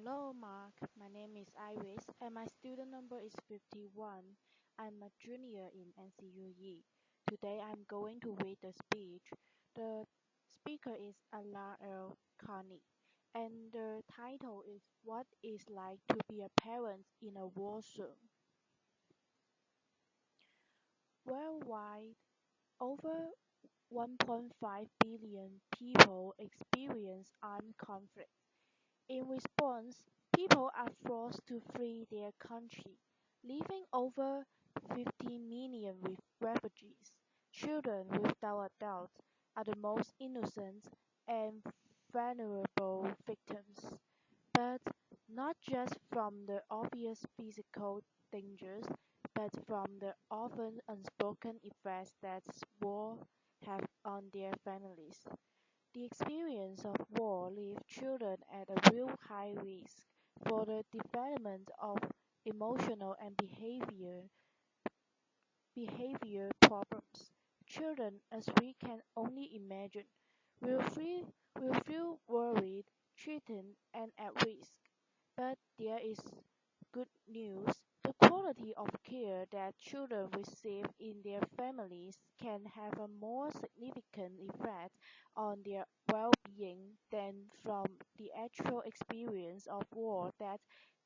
Hello, Mark. My name is Iris, and my student number is 51. I'm a junior in NCUE. Today, I'm going to read the speech. The speaker is Aala Khani, and the title is "What It's Like to Be a Parent in a War Zone." Worldwide, over 1.5 billion people experience armed conflict. In response, people are forced to flee their country, leaving over 15 million refugees. Children without adults are the most innocent and vulnerable victims, but not just from the obvious physical dangers, but from the often unspoken effects that war have on their families. The experience of war leaves children at a real high risk for the development of emotional and behavior problems. Children, as we can only imagine, will feel worried, threatened, and at risk. But there is good news. The quality of care that children receive in their families can have a more significant effect on their well-being than from the actual experience of war that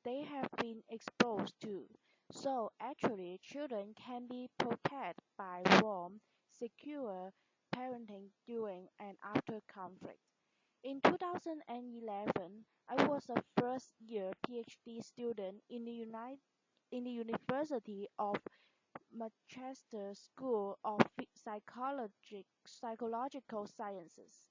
they have been exposed to. So actually, children can be protected by warm, secure parenting during and after conflict. In 2011, I was a first-year PhD student in the University of Manchester School of Psychological Sciences.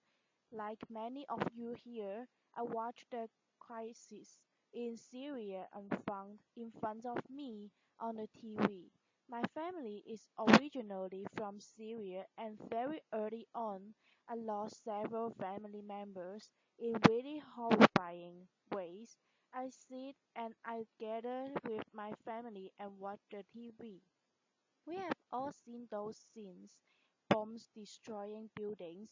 Like many of you here, I watched the crisis in Syria unfold in front of me on the TV. My family is originally from Syria, and very early on, I lost several family members in really horrifying ways. I sit and I gather with my family and watch the TV. We have all seen those scenes: bombs destroying buildings,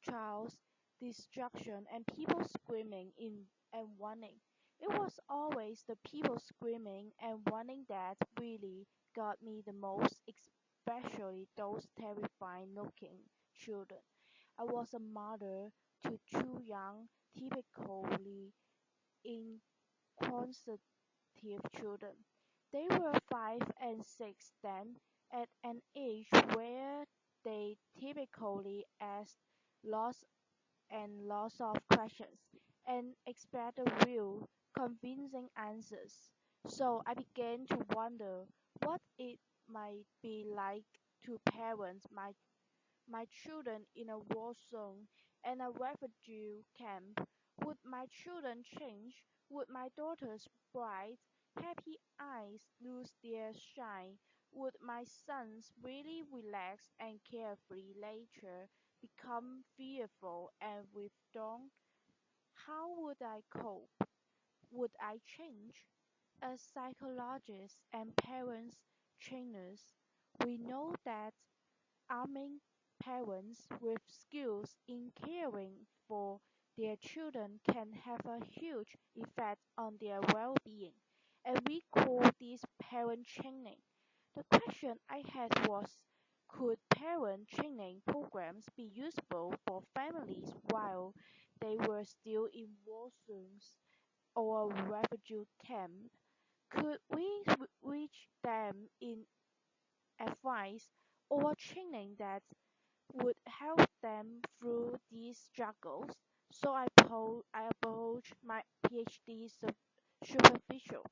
chaos, destruction, and people screaming in and running. It was always the people screaming and running that really got me the most, especially those terrifying looking children. I was a mother to two young, typically inquisitive children. They were 5 and 6 then, at an age where they typically ask lots and lots of questions and expect real, convincing answers. So I began to wonder what it might be like to parent my children in a war zone and a refugee camp. Would my children change? Would my daughter's bright, happy eyes lose their shine? Would my son's really relaxed and carefree nature become fearful and withdrawn? How would I cope? Would I change? As psychologists and parents trainers, we know that arming parents with skills in caring for their children can have a huge effect on their well-being, and we call this parent training. The question I had was, could parent training programs be useful for families while they were still in war zones or refugee camps? Could we reach them in advice or training that would help them through these struggles? So I approached my PhD superficial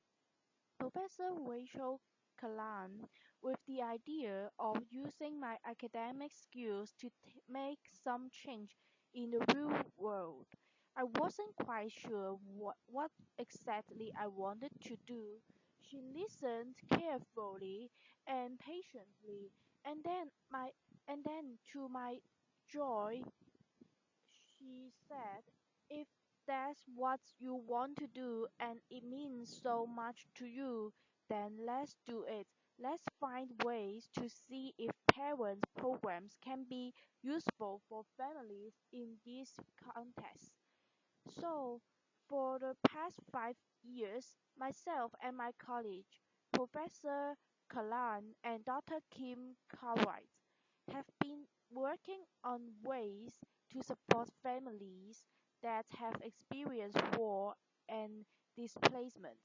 Professor Rachel Kalan with the idea of using my academic skills to make some change in the real world. I wasn't quite sure what exactly I wanted to do. She listened carefully and patiently, and then to my joy, she said, "If that's what you want to do and it means so much to you, then let's do it. Let's find ways to see if parent programs can be useful for families in this context." So, For the past 5 years, myself and my colleague, Professor Kalan and Dr. Kim Cartwright, have been working on ways to support families that have experienced war and displacement.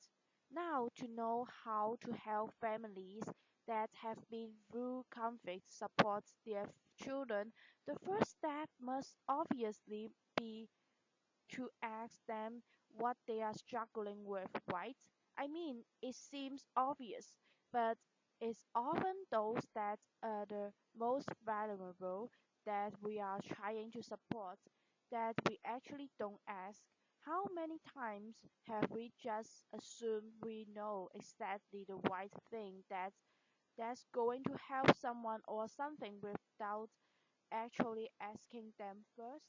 Now, to know how to help families that have been through conflict support their children, the first step must obviously be to ask them what they are struggling with, right? I mean, it seems obvious, but it's often those that are the most vulnerable that we are trying to support that we actually don't ask. How many times have we just assumed we know exactly the right thing that's going to help someone or something without actually asking them first?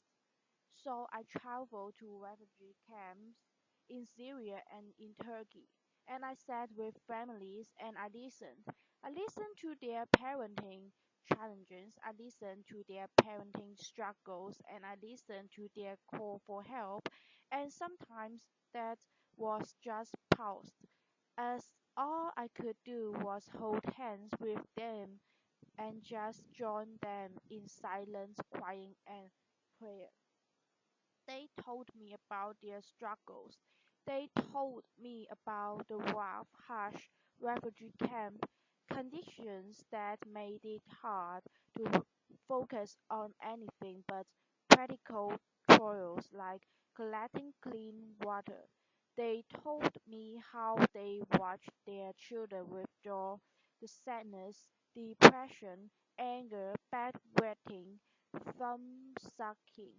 So I traveled to refugee camps in Syria and in Turkey, and I sat with families and I listened. I listened to their parenting challenges, I listened to their parenting struggles, and I listened to their call for help. And sometimes that was just paused, as all I could do was hold hands with them and just join them in silence, crying, and prayer. They told me about their struggles. They told me about the rough, harsh refugee camp conditions that made it hard to focus on anything but practical chores like collecting clean water. They told me how they watched their children withdraw, the sadness, depression, anger, bedwetting, thumb sucking,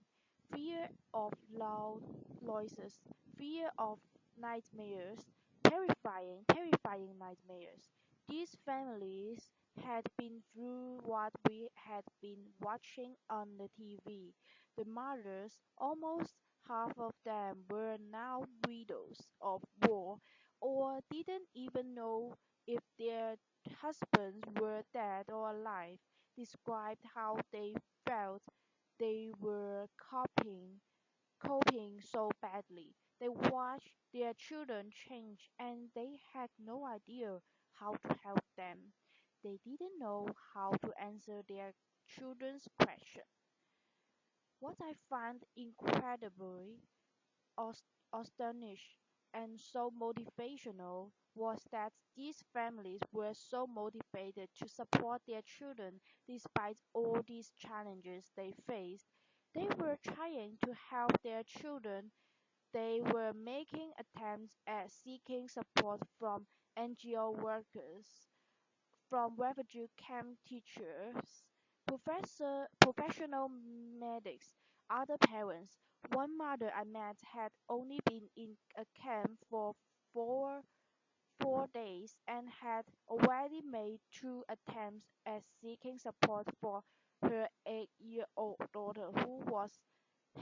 fear of loud noises, fear of nightmares, terrifying nightmares. These families had been through what we had been watching on the TV. The mothers, almost half of them, were now widows of war or didn't even know if their husbands were dead or alive, described how they felt they were coping so badly. They watched their children change and they had no idea how to help them. They didn't know how to answer their children's question. What I found incredibly astonished and so motivational was that these families were so motivated to support their children despite all these challenges they faced. They were trying to help their children. They were making attempts at seeking support from NGO workers, from refugee camp teachers, professional medics, other parents. One mother I met had only been in a camp for four 4 days and had already made two attempts at seeking support for her 8-year-old daughter who was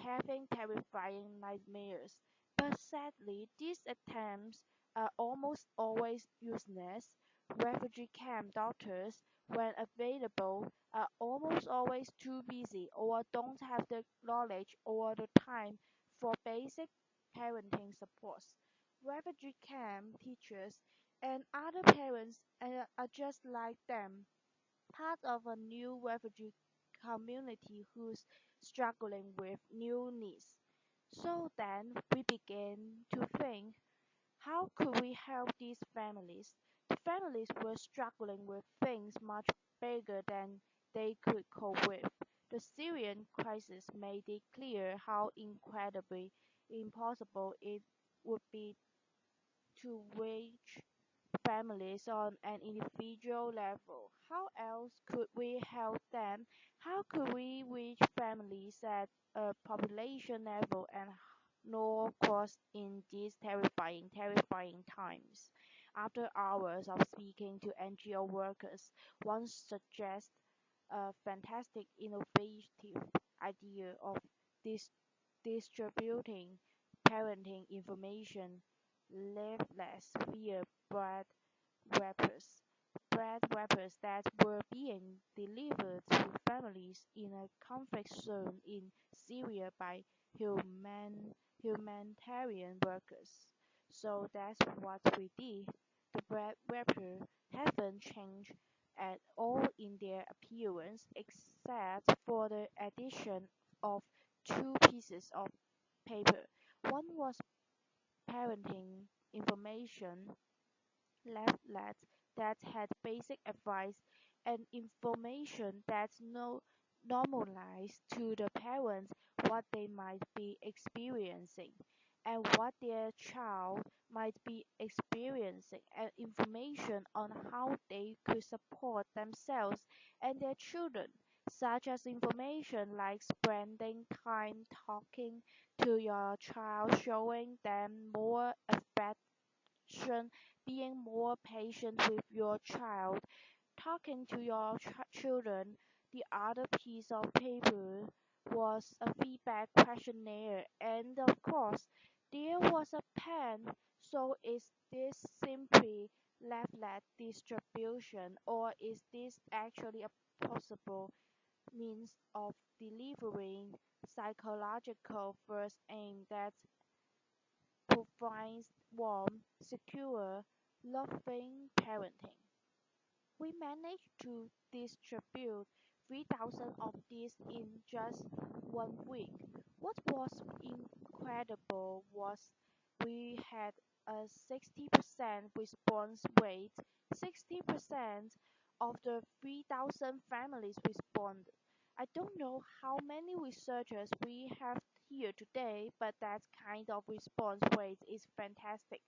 having terrifying nightmares. But sadly, these attempts are almost always useless. Refugee camp doctors, when available, are almost always too busy or don't have the knowledge or the time for basic parenting supports. Refugee camp teachers and other parents are just like them, part of a new refugee community who's struggling with new needs. So then we began to think, how could we help these families? The families were struggling with things much bigger than they could cope with. The Syrian crisis made it clear how incredibly impossible it would be to reach families on an individual level. How else could we help them? How could we reach families at a population level and no cost in these terrifying times? After hours of speaking to NGO workers, one suggests a fantastic innovative idea of dis- distributing parenting information leaflets via bread wrappers, bread wrappers that were being delivered to families in a conflict zone in Syria by humanitarian workers. So that's what we did. The bread wrapper haven't changed at all in their appearance except for the addition of two pieces of paper. One was parenting information leaflets that had basic advice and information that's normalized to the parents what they might be experiencing and what their child might be experiencing, and information on how they could support themselves and their children, such as information like spending time talking to your child, showing them more affection, being more patient with your child, talking to your children. The other piece of paper was a feedback questionnaire, and of course, there was a pen. So, is this simply leaflet distribution, or is this actually a possible means of delivering psychological first aid that provides warm, secure, loving parenting? We managed to distribute 3,000 of these in just 1 week. What was incredible was we had a 60% response rate. 60% of the 3,000 families responded. I don't know how many researchers we have here today, but that kind of response rate is fantastic.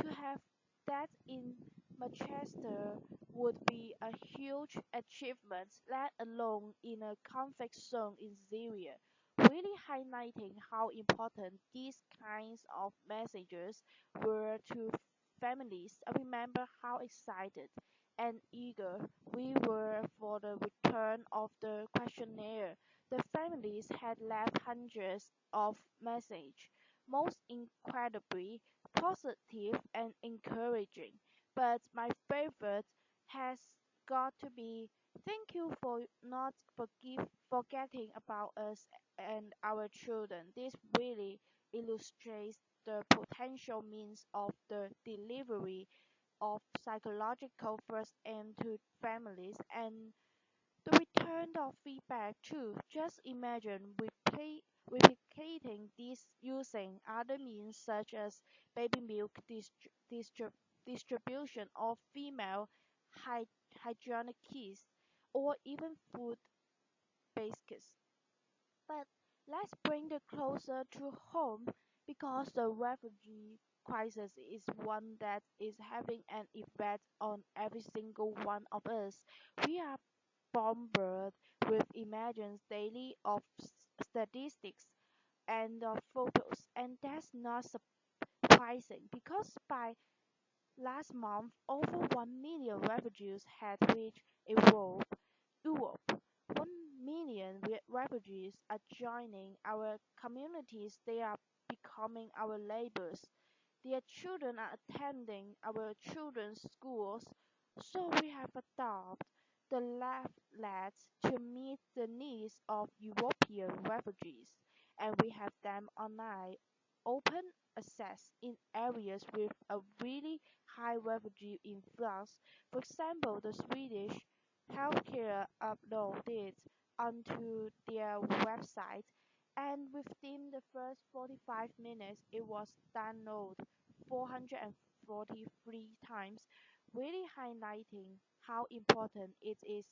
To have that in Manchester would be a huge achievement, let alone in a conflict zone in Syria, really highlighting how important these kinds of messages were to families. I remember how excited and eager we were for the return of the questionnaire. The families had left hundreds of messages, most incredibly positive and encouraging. But my favorite has got to be thank you for not forgetting about us and our children. This really illustrates the potential means of the delivery of psychological first aid to families and the return of feedback too. Just imagine replicating this using other means such as baby milk distribution or female hy- hygienic kits or even food baskets. But let's bring it closer to home because the refugee crisis is one that is having an effect on every single one of us. We are bombarded with images daily of statistics and of photos, and that's not surprising because by last month over 1 million refugees had reached Europe. Europe. 1 million refugees are joining our communities. They are becoming our neighbors. Their children are attending our children's schools. So we have adopted the leaflets to meet the needs of European refugees, and we have them online, open access in areas with a really high refugee influx. For example, the Swedish healthcare uploaded onto their website, and within the first 45 minutes, it was downloaded 443 times, really highlighting how important it is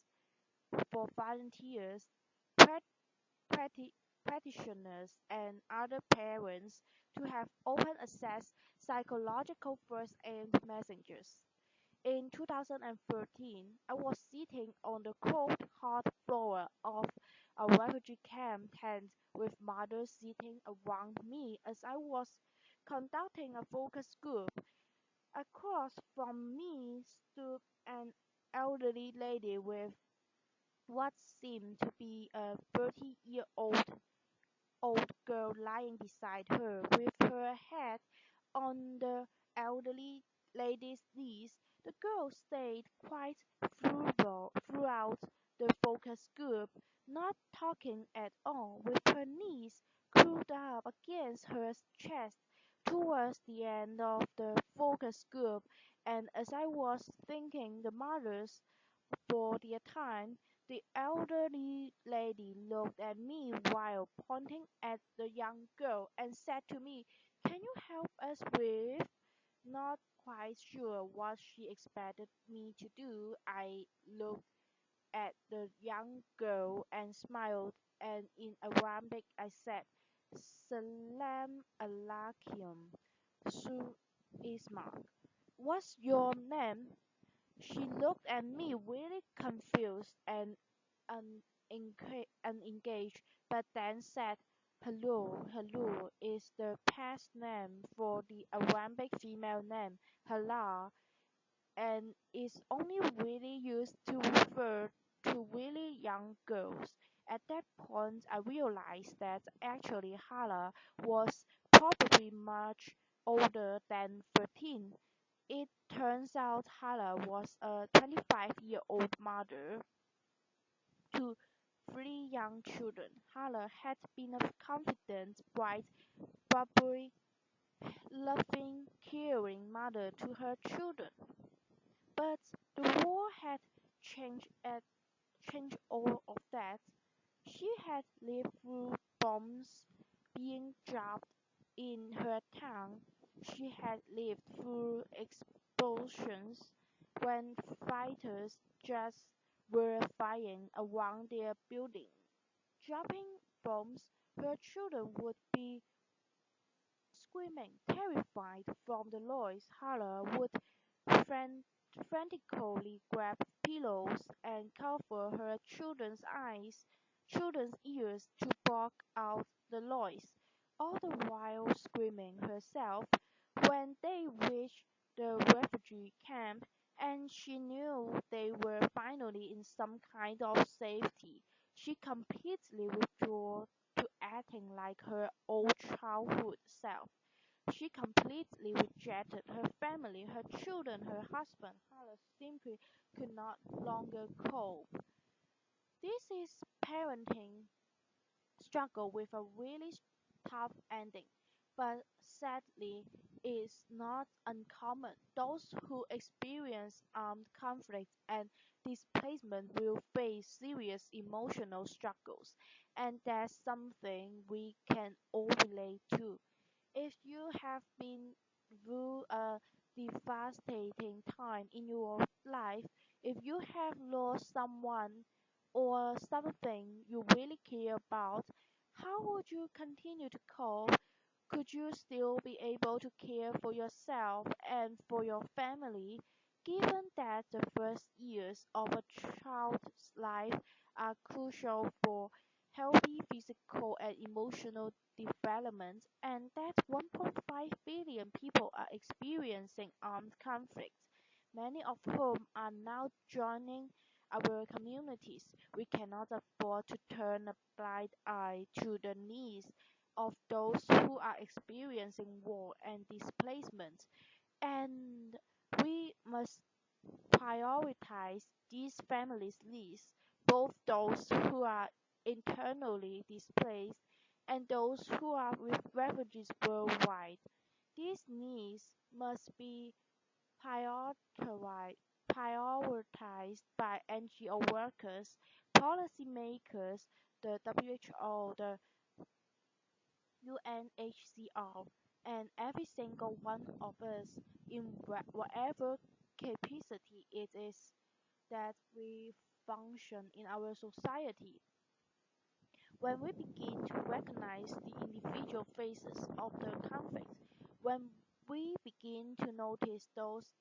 for volunteers, prat- practi- practitioners, and other parents to have open access psychological first aid messengers. In 2013, I was sitting on the cold, hot floor of a refugee camp tent with mothers sitting around me as I was conducting a focus group. Across from me stood an elderly lady with what seemed to be a 30-year-old girl lying beside her, with her head on the elderly lady's knees. The girl stayed quite throughout the focus group, not talking at all, with her knees curled up against her chest towards the end of the focus group, and as I was thinking the mothers for their time, the elderly lady looked at me while pointing at the young girl and said to me, "Can you help us with?" Not quite sure what she expected me to do, I looked at the young girl and smiled, and in Arabic I said, "Salam alaikum, Su Ismak. What's your name?" She looked at me really confused and unengaged, but then said, "Hello, hello is the past name for the Arabic female name, Hala, and is only really used to refer to really young girls." At that point, I realized that actually Hala was probably much older than 13. It turns out Hala was a 25-year-old mother to three young children. Hala had been a confident, bright, bubbly, loving, caring mother to her children. But the war had changed at changed all of that. She had lived through bombs being dropped in her town. She had lived through explosions when fighters just were flying around their building. Dropping bombs, her children would be screaming, terrified from the noise. Hala would fran- frantically grab pillows and cover her children's ears to block out the noise, all the while screaming herself. When they reached the refugee camp and she knew they were finally in some kind of safety, she completely withdrew to acting like her old childhood self. She completely rejected her family, her children, her husband. Hala simply could not longer cope. This is parenting struggle with a really tough ending, but sadly is not uncommon. Those who experience armed conflict and displacement will face serious emotional struggles, and that's something we can all relate to. If you have been through a devastating time in your life, if you have lost someone or something you really care about, how would you continue to cope? Could you still be able to care for yourself and for your family, given that the first years of a child's life are crucial for healthy physical and emotional development, and that 1.5 billion people are experiencing armed conflicts, many of whom are now joining our communities? We cannot afford to turn a blind eye to the needs of those who are experiencing war and displacement, and we must prioritize these families' needs, both those who are internally displaced and those who are with refugees worldwide. These needs must be prioritized, prioritized by NGO workers, policymakers, the WHO, the UNHCR, and every single one of us in whatever capacity it is that we function in our society. When we begin to recognize the individual phases of the conflict, when we begin to notice those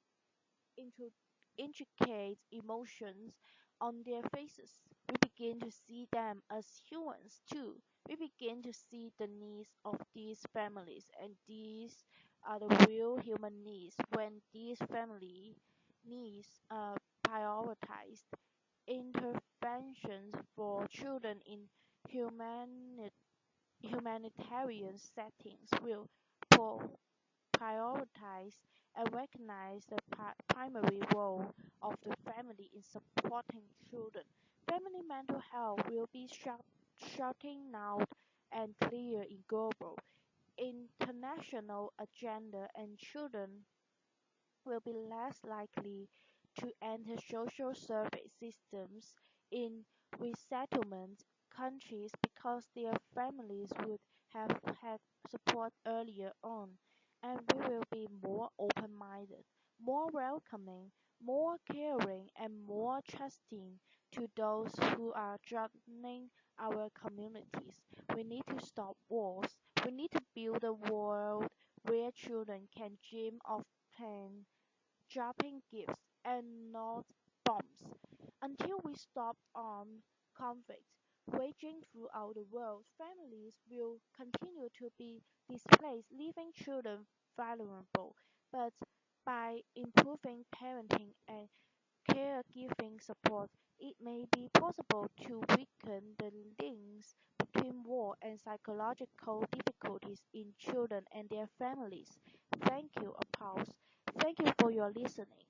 intro- intricate emotions on their faces, we begin to see them as humans too. We begin to see the needs of these families, and these are the real human needs. When these family needs are prioritized, interventions for children in humanitarian settings will prioritize and recognize the primary role of the family in supporting children. Family mental health will be shutting out and clear in global, international agenda, and children will be less likely to enter social service systems in resettlement countries because their families would have had support earlier on, and we will be more open-minded, more welcoming, more caring, and more trusting to those who are threatening our communities. We need to stop wars. We need to build a world where children can dream of playing, dropping gifts, and not bombs. Until we stop armed conflict raging throughout the world, families will continue to be displaced, leaving children vulnerable. But by improving parenting and caregiving support, it may be possible to weaken the links between war and psychological difficulties in children and their families. Thank you, Apollos. Thank you for your listening.